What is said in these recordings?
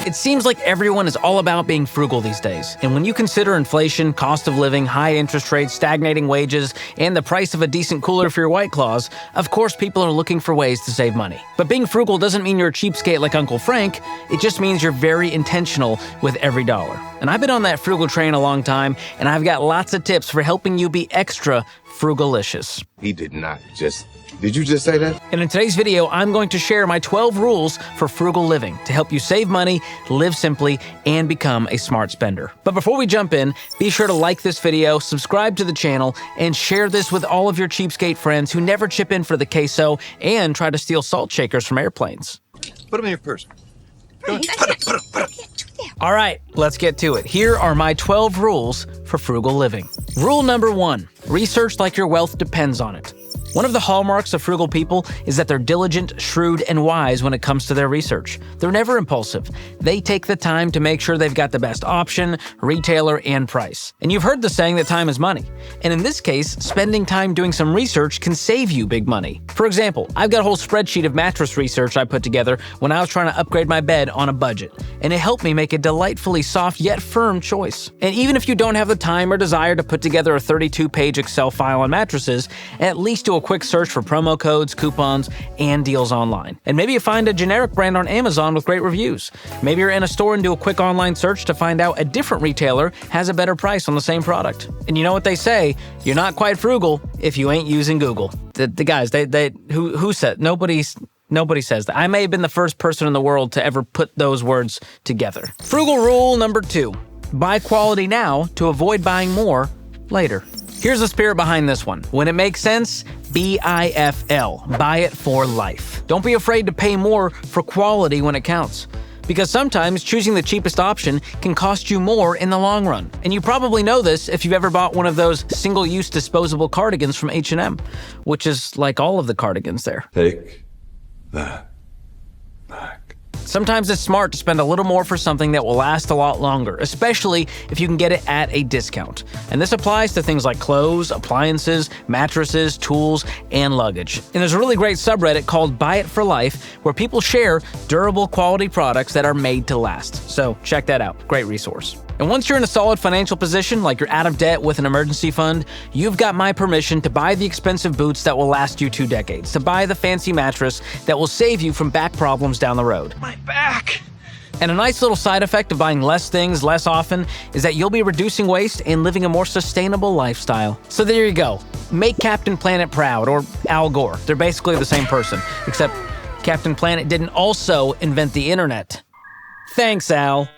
It seems like everyone is all about being frugal these days, and when you consider inflation, cost of living, high interest rates, stagnating wages, and the price of a decent cooler for your White Claws, of course people are looking for ways to save money. But being frugal doesn't mean you're a cheapskate like Uncle Frank, it just means you're very intentional with every dollar. And I've been on that frugal train a long time, and I've got lots of tips for helping you be extra frugalicious. He did not just... Did you just say that? And in today's video, I'm going to share my 12 rules for frugal living to help you save money, live simply, and become a smart spender. But before we jump in, be sure to like this video, subscribe to the channel, and share this with all of your cheapskate friends who never chip in for the queso and try to steal salt shakers from airplanes. Put him in your purse. Put him. All right, let's get to it. Here are my 12 rules for frugal living. Rule number 1, research like your wealth depends on it. One of the hallmarks of frugal people is that they're diligent, shrewd, and wise when it comes to their research. They're never impulsive. They take the time to make sure they've got the best option, retailer, and price. And you've heard the saying that time is money. And in this case, spending time doing some research can save you big money. For example, I've got a whole spreadsheet of mattress research I put together when I was trying to upgrade my bed on a budget. And it helped me make a delightfully soft yet firm choice. And even if you don't have the time or desire to put together a 32-page Excel file on mattresses, at least do a quick search for promo codes, coupons, and deals online. And maybe you find a generic brand on Amazon with great reviews. Maybe you're in a store and do a quick online search to find out a different retailer has a better price on the same product. And you know what they say, you're not quite frugal if you ain't using Google. The guys, who said, nobody says that. I may have been the first person in the world to ever put those words together. Frugal rule number 2, buy quality now to avoid buying more later. Here's the spirit behind this one. When it makes sense, BIFL, buy it for life. Don't be afraid to pay more for quality when it counts. Because sometimes choosing the cheapest option can cost you more in the long run. And you probably know this if you've ever bought one of those single-use disposable cardigans from H&M, which is like all of the cardigans there. Take that back. Sometimes it's smart to spend a little more for something that will last a lot longer, especially if you can get it at a discount. And this applies to things like clothes, appliances, mattresses, tools, and luggage. And there's a really great subreddit called Buy It for Life where people share durable quality products that are made to last. So check that out. Great resource. And once you're in a solid financial position, like you're out of debt with an emergency fund, you've got my permission to buy the expensive boots that will last you 2 decades, to buy the fancy mattress that will save you from back problems down the road. My back. And a nice little side effect of buying less things less often is that you'll be reducing waste and living a more sustainable lifestyle. So there you go. Make Captain Planet proud, or Al Gore. They're basically the same person, except Captain Planet didn't also invent the internet. Thanks, Al.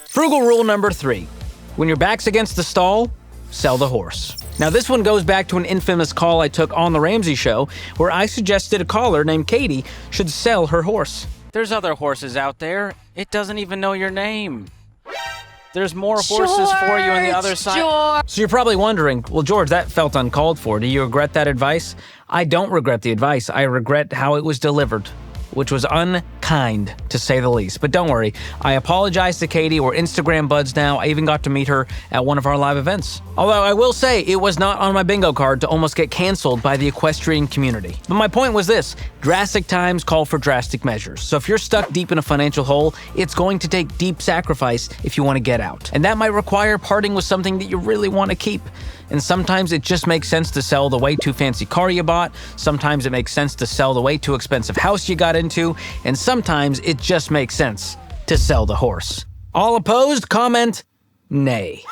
Frugal rule number 3. When your back's against the stall, sell the horse. Now this one goes back to an infamous call I took on the Ramsey show where I suggested a caller named Katie should sell her horse. There's other horses out there. It doesn't even know your name. There's more horses for you on the other side. George. So you're probably wondering, well, George, that felt uncalled for. Do you regret that advice? I don't regret the advice. I regret how it was delivered, which was unkind, to say the least. But don't worry, I apologize to Katie. We're Instagram buds now. I even got to meet her at one of our live events. Although I will say, it was not on my bingo card to almost get canceled by the equestrian community. But my point was this: drastic times call for drastic measures. So if you're stuck deep in a financial hole, it's going to take deep sacrifice if you want to get out. And that might require parting with something that you really want to keep. And sometimes it just makes sense to sell the way too fancy car you bought. Sometimes it makes sense to sell the way too expensive house you got into. And sometimes it just makes sense to sell the horse. All opposed? Comment nay.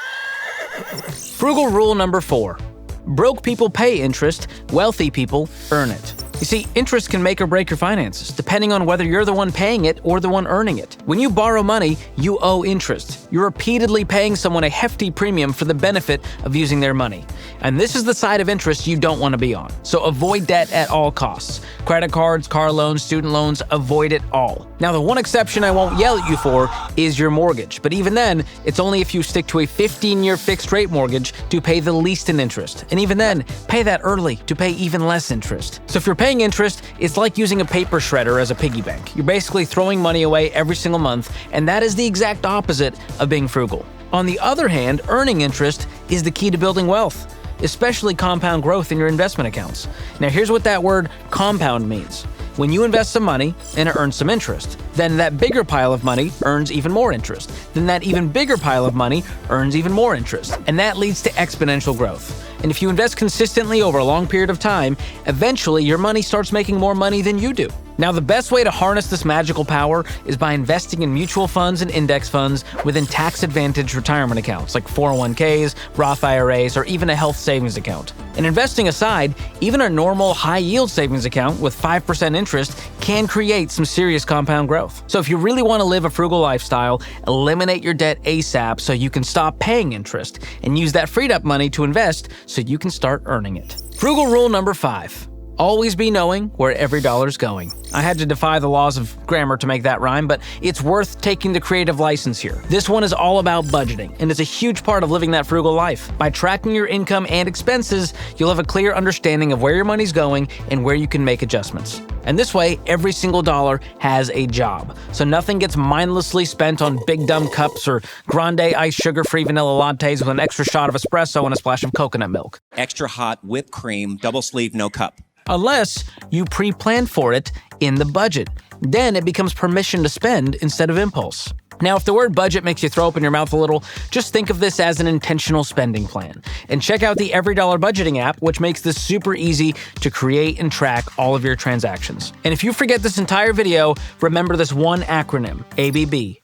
Frugal rule number 4. Broke people pay interest, wealthy people earn it. You see, interest can make or break your finances, depending on whether you're the one paying it or the one earning it. When you borrow money, you owe interest. You're repeatedly paying someone a hefty premium for the benefit of using their money. And this is the side of interest you don't want to be on. So avoid debt at all costs. Credit cards, car loans, student loans, avoid it all. Now, the one exception I won't yell at you for is your mortgage. But even then, it's only if you stick to a 15-year fixed rate mortgage to pay the least in interest. And even then, pay that early to pay even less interest. So if you're paying interest, it's like using a paper shredder as a piggy bank. You're basically throwing money away every single month, and that is the exact opposite of being frugal. On the other hand, earning interest is the key to building wealth, especially compound growth in your investment accounts. Now, here's what that word compound means. When you invest some money and it earns some interest, then that bigger pile of money earns even more interest. Then that even bigger pile of money earns even more interest. And that leads to exponential growth. And if you invest consistently over a long period of time, eventually your money starts making more money than you do. Now, the best way to harness this magical power is by investing in mutual funds and index funds within tax-advantaged retirement accounts like 401ks, Roth IRAs, or even a health savings account. And investing aside, even a normal high-yield savings account with 5% interest can create some serious compound growth. So if you really want to live a frugal lifestyle, eliminate your debt ASAP so you can stop paying interest and use that freed up money to invest so you can start earning it. Frugal rule number 5. Always be knowing where every dollar's going. I had to defy the laws of grammar to make that rhyme, but it's worth taking the creative license here. This one is all about budgeting, and it's a huge part of living that frugal life. By tracking your income and expenses, you'll have a clear understanding of where your money's going and where you can make adjustments. And this way, every single dollar has a job. So nothing gets mindlessly spent on big dumb cups or grande iced sugar-free vanilla lattes with an extra shot of espresso and a splash of coconut milk. Extra hot whipped cream, double sleeve, no cup. Unless you pre-planned for it in the budget. Then it becomes permission to spend instead of impulse. Now, if the word budget makes you throw up in your mouth a little, just think of this as an intentional spending plan. And check out the Every Dollar Budgeting app, which makes this super easy to create and track all of your transactions. And if you forget this entire video, remember this one acronym, ABB.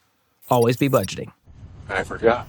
Always be budgeting. I forgot.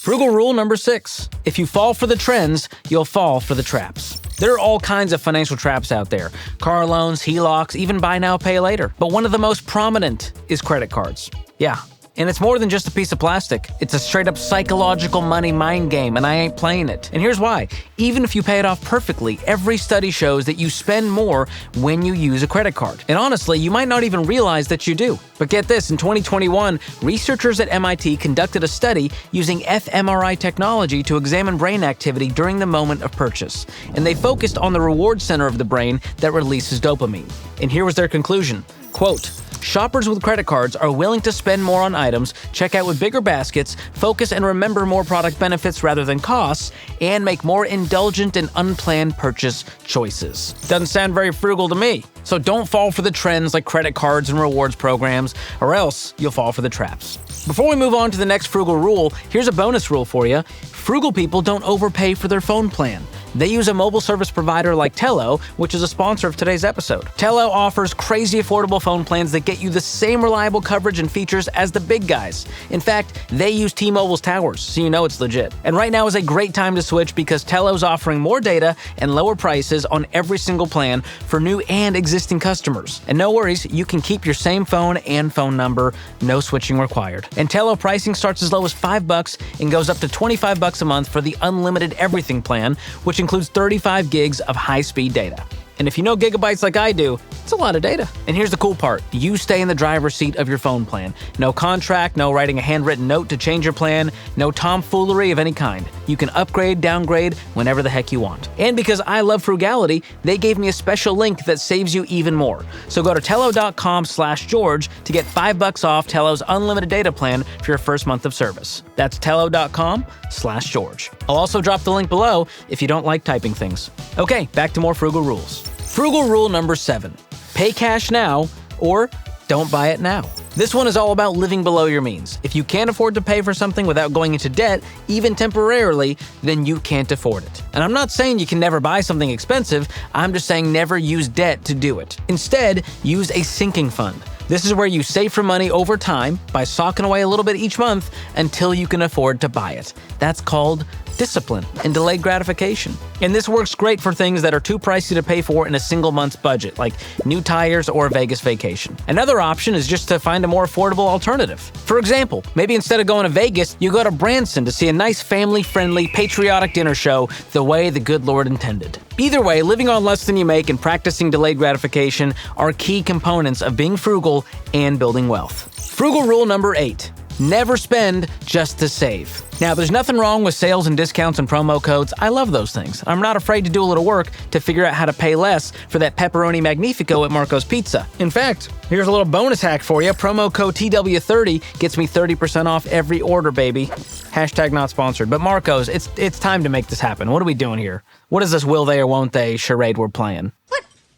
Frugal rule number 6. If you fall for the trends, you'll fall for the traps. There are all kinds of financial traps out there. Car loans, HELOCs, even buy now, pay later. But one of the most prominent is credit cards. Yeah. And it's more than just a piece of plastic. It's a straight-up psychological money mind game, and I ain't playing it. And here's why. Even if you pay it off perfectly, every study shows that you spend more when you use a credit card. And honestly, you might not even realize that you do. But get this, in 2021, researchers at MIT conducted a study using fMRI technology to examine brain activity during the moment of purchase. And they focused on the reward center of the brain that releases dopamine. And here was their conclusion. Quote, shoppers with credit cards are willing to spend more on items, check out with bigger baskets, focus and remember more product benefits rather than costs, and make more indulgent and unplanned purchase choices. Doesn't sound very frugal to me. So don't fall for the trends like credit cards and rewards programs, or else you'll fall for the traps. Before we move on to the next frugal rule, here's a bonus rule for you. Frugal people don't overpay for their phone plan. They use a mobile service provider like Tello, which is a sponsor of today's episode. Tello offers crazy affordable phone plans that get you the same reliable coverage and features as the big guys. In fact, they use T-Mobile's towers, so you know it's legit. And right now is a great time to switch because Tello's offering more data and lower prices on every single plan for new and existing customers. And no worries, you can keep your same phone and phone number, no switching required. And Tello pricing starts as low as $5 and goes up to $25 a month for the unlimited everything plan, which includes 35 gigs of high-speed data. And if you know gigabytes like I do, it's a lot of data. And here's the cool part. You stay in the driver's seat of your phone plan. No contract, no writing a handwritten note to change your plan, no tomfoolery of any kind. You can upgrade, downgrade, whenever the heck you want. And because I love frugality, they gave me a special link that saves you even more. So go to tello.com/George to get $5 off Tello's unlimited data plan for your first month of service. That's tello.com/George. I'll also drop the link below if you don't like typing things. Okay, back to more frugal rules. Frugal rule number 7. Pay cash now or don't buy it now. This one is all about living below your means. If you can't afford to pay for something without going into debt, even temporarily, then you can't afford it. And I'm not saying you can never buy something expensive, I'm just saying never use debt to do it. Instead, use a sinking fund. This is where you save for money over time by socking away a little bit each month until you can afford to buy it. That's called discipline and delayed gratification. And this works great for things that are too pricey to pay for in a single month's budget, like new tires or a Vegas vacation. Another option is just to find a more affordable alternative. For example, maybe instead of going to Vegas, you go to Branson to see a nice family-friendly, patriotic dinner show the way the good Lord intended. Either way, living on less than you make and practicing delayed gratification are key components of being frugal and building wealth. Frugal rule number 8. Never spend just to save. Now, there's nothing wrong with sales and discounts and promo codes. I love those things. I'm not afraid to do a little work to figure out how to pay less for that pepperoni magnifico at Marco's Pizza. In fact, here's a little bonus hack for you. Promo code TW30 gets me 30% off every order, baby. Hashtag not sponsored. But Marco's, it's time to make this happen. What are we doing here? What is this will they or won't they charade we're playing?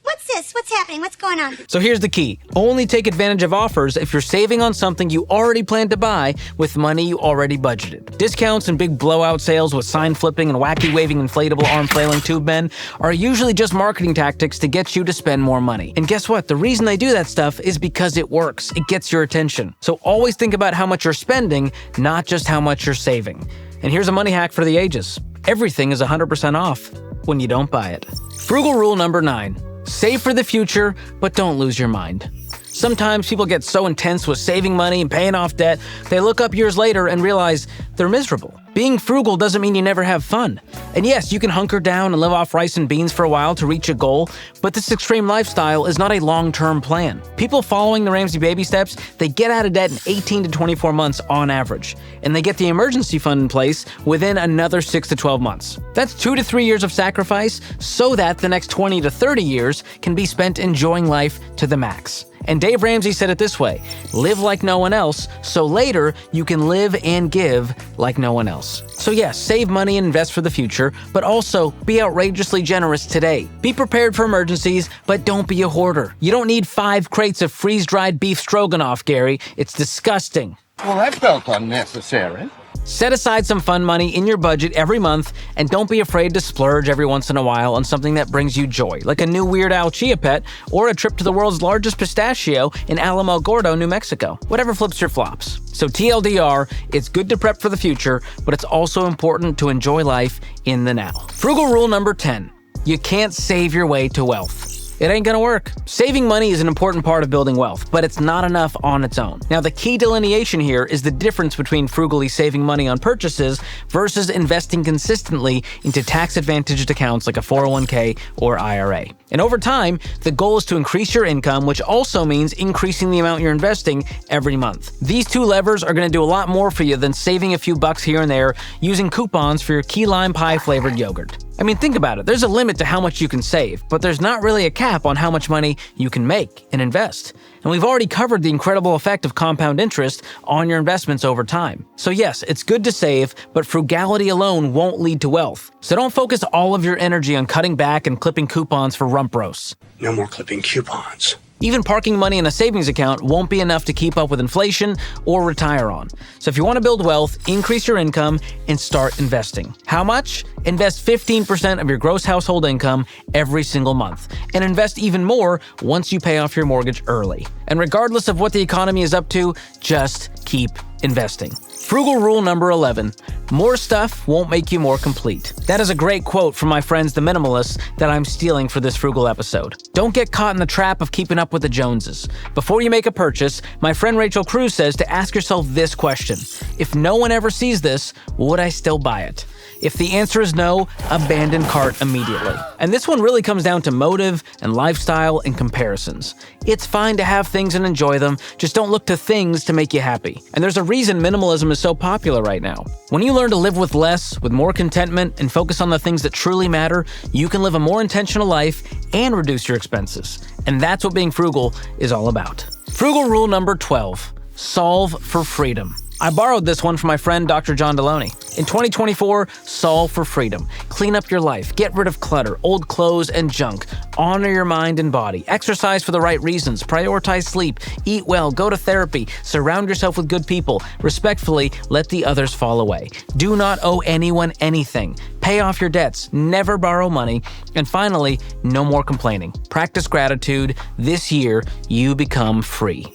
What's this? What's happening? What's going on? So here's the key. Only take advantage of offers if you're saving on something you already planned to buy with money you already budgeted. Discounts and big blowout sales with sign flipping and wacky waving inflatable arm flailing tube men are usually just marketing tactics to get you to spend more money. And guess what? The reason they do that stuff is because it works. It gets your attention. So always think about how much you're spending, not just how much you're saving. And here's a money hack for the ages. Everything is 100% off when you don't buy it. Frugal rule number 9. Save for the future, but don't lose your mind. Sometimes people get so intense with saving money and paying off debt, they look up years later and realize they're miserable. Being frugal doesn't mean you never have fun. And yes, you can hunker down and live off rice and beans for a while to reach a goal, but this extreme lifestyle is not a long-term plan. People following the Ramsey baby steps, they get out of debt in 18 to 24 months on average, and they get the emergency fund in place within another 6 to 12 months. That's 2 to 3 years of sacrifice so that the next 20 to 30 years can be spent enjoying life to the max. And Dave Ramsey said it this way: live like no one else, so later you can live and give like no one else. So yes, save money and invest for the future, but also be outrageously generous today. Be prepared for emergencies, but don't be a hoarder. You don't need 5 crates of freeze-dried beef stroganoff, Gary. It's disgusting. Well, that felt unnecessary. Set aside some fun money in your budget every month, and don't be afraid to splurge every once in a while on something that brings you joy, like a new Weird Al Chia pet or a trip to the world's largest pistachio in Alamo Gordo, New Mexico. Whatever flips your flops. So TLDR, it's good to prep for the future, but it's also important to enjoy life in the now. Frugal rule number 10. You can't save your way to wealth. It ain't gonna work. Saving money is an important part of building wealth, but it's not enough on its own. Now, the key delineation here is the difference between frugally saving money on purchases versus investing consistently into tax-advantaged accounts like a 401k or IRA. And over time, the goal is to increase your income, which also means increasing the amount you're investing every month. These two levers are gonna do a lot more for you than saving a few bucks here and there using coupons for your key lime pie flavored yogurt. I mean, think about it. There's a limit to how much you can save, but there's not really a cap on how much money you can make and invest. And we've already covered the incredible effect of compound interest on your investments over time. So yes, it's good to save, but frugality alone won't lead to wealth. So don't focus all of your energy on cutting back and clipping coupons for rump roasts. No more clipping coupons. Even parking money in a savings account won't be enough to keep up with inflation or retire on. So if you want to build wealth, increase your income and start investing. How much? Invest 15% of your gross household income every single month. And invest even more once you pay off your mortgage early. And regardless of what the economy is up to, just keep investing. Frugal rule number 11. More stuff won't make you more complete. That is a great quote from my friends the Minimalists that I'm stealing for this frugal episode. Don't get caught in the trap of keeping up with the Joneses. Before you make a purchase, my friend Rachel Cruz says to ask yourself this question: if no one ever sees this, would I still buy it? If the answer is no, abandon cart immediately. And this one really comes down to motive and lifestyle and comparisons. It's fine to have things and enjoy them, just don't look to things to make you happy. And there's a reason minimalism is so popular right now. When you learn to live with less, with more contentment, and focus on the things that truly matter, you can live a more intentional life and reduce your expenses. And that's what being frugal is all about. Frugal rule number 12. Solve for freedom. I borrowed this one from my friend Dr. John Deloney. In 2024, solve for freedom. Clean up your life. Get rid of clutter, old clothes, and junk. Honor your mind and body. Exercise for the right reasons. Prioritize sleep. Eat well. Go to therapy. Surround yourself with good people. Respectfully, let the others fall away. Do not owe anyone anything. Pay off your debts. Never borrow money. And finally, no more complaining. Practice gratitude. This year, you become free.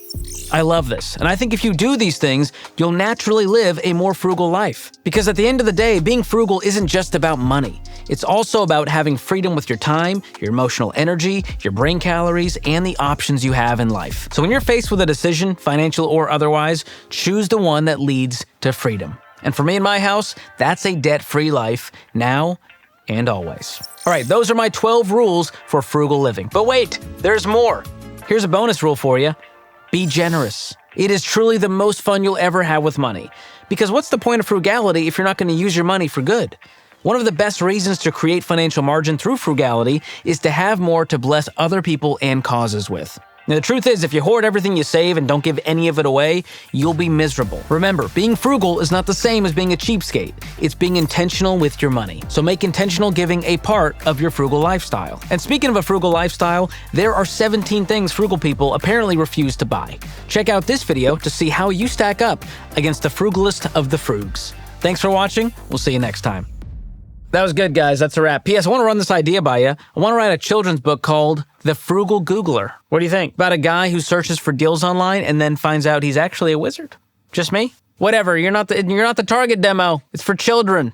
I love this, and I think if you do these things, you'll naturally live a more frugal life. Because at the end of the day, being frugal isn't just about money. It's also about having freedom with your time, your emotional energy, your brain calories, and the options you have in life. So when you're faced with a decision, financial or otherwise, choose the one that leads to freedom. And for me and my house, that's a debt-free life, now and always. All right, those are my 12 rules for frugal living. But wait, there's more. Here's a bonus rule for you. Be generous. It is truly the most fun you'll ever have with money. Because what's the point of frugality if you're not going to use your money for good? One of the best reasons to create financial margin through frugality is to have more to bless other people and causes with. Now, the truth is, if you hoard everything you save and don't give any of it away, you'll be miserable. Remember, being frugal is not the same as being a cheapskate. It's being intentional with your money. So make intentional giving a part of your frugal lifestyle. And speaking of a frugal lifestyle, there are 17 things frugal people apparently refuse to buy. Check out this video to see how you stack up against the frugalist of the frugs. Thanks for watching. We'll see you next time. That was good, guys. That's a wrap. P.S. I want to run this idea by you. I want to write a children's book called The Frugal Googler. What do you think? About a guy who searches for deals online and then finds out he's actually a wizard. Just me? Whatever. You're not the target demo. It's for children.